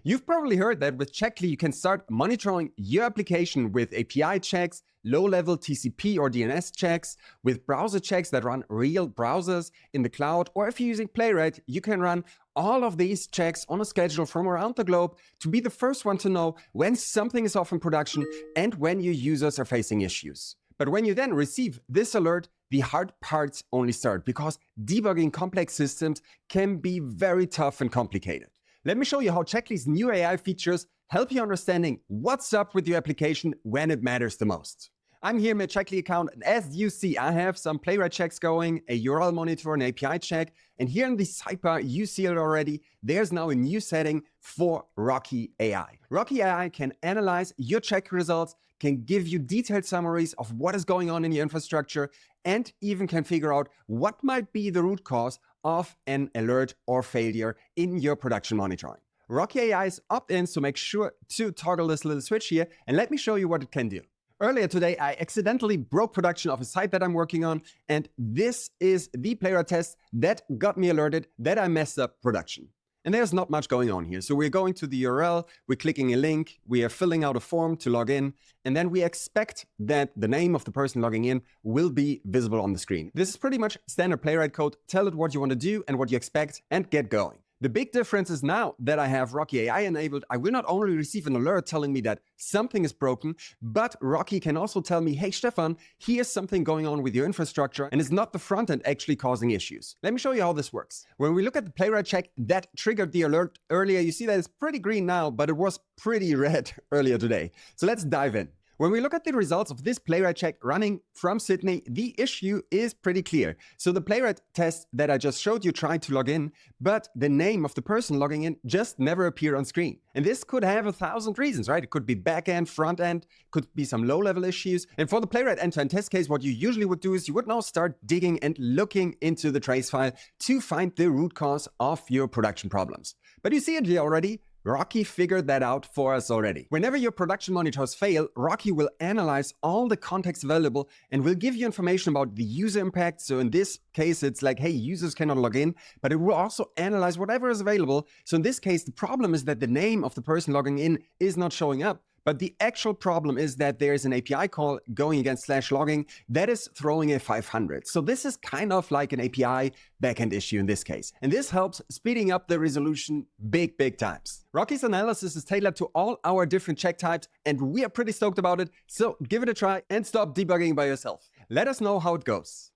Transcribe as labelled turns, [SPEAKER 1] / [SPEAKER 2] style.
[SPEAKER 1] You've probably heard that with Checkly, you can start monitoring your application with API checks, low-level TCP or DNS checks, with browser checks that run real browsers in the cloud, or if you're using Playwright, you can run all of these checks on a schedule from around the globe to be the first one to know when something is off in production and when your users are facing issues. But when you then receive this alert, the hard parts only start, because debugging complex systems can be very tough and complicated. Let me show you how Checkly's new AI features help you understanding what's up with your application when it matters the most. I'm here in my Checkly account, and as you see, I have some Playwright checks going, a URL monitor, an API check, and here in the sidebar, you see it already, there's now a new setting for Rocky AI. Rocky AI can analyze your check results, can give you detailed summaries of what is going on in your infrastructure, and even can figure out what might be the root cause of an alert or failure in your production monitoring. Rocky AI is opt-in, so make sure to toggle this little switch here, and let me show you what it can do. Earlier today, I accidentally broke production of a site that I'm working on, and this is the Playwright test that got me alerted that I messed up production. And there's not much going on here. So we're going to the URL, we're clicking a link, we are filling out a form to log in, and then we expect that the name of the person logging in will be visible on the screen. This is pretty much standard Playwright code. Tell it what you want to do and what you expect and get going. The big difference is now that I have Rocky AI enabled, I will not only receive an alert telling me that something is broken, but Rocky can also tell me, hey Stefan, here's something going on with your infrastructure, and it's not the front end actually causing issues. Let me show you how this works. When we look at the Playwright check that triggered the alert earlier, you see that it's pretty green now, but it was pretty red earlier today. So let's dive in. When we look at the results of this Playwright check running from Sydney, the issue is pretty clear. So the Playwright test that I just showed you tried to log in, but the name of the person logging in just never appeared on screen. And this could have 1,000 reasons, right? It could be back-end, front-end, could be some low-level issues. And for the Playwright end-to-end test case, what you usually would do is you would now start digging and looking into the trace file to find the root cause of your production problems. But you see it here already. Rocky figured that out for us already. Whenever your production monitors fail, Rocky will analyze all the context available and will give you information about the user impact. So in this case, it's like, hey, users cannot log in, but it will also analyze whatever is available. So in this case, the problem is that the name of the person logging in is not showing up. But the actual problem is that there is an API call going against /logging that is throwing a 500. So this is kind of like an API backend issue in this case. And this helps speeding up the resolution big times. Rocky's analysis is tailored to all our different check types, and we are pretty stoked about it. So give it a try and stop debugging by yourself. Let us know how it goes.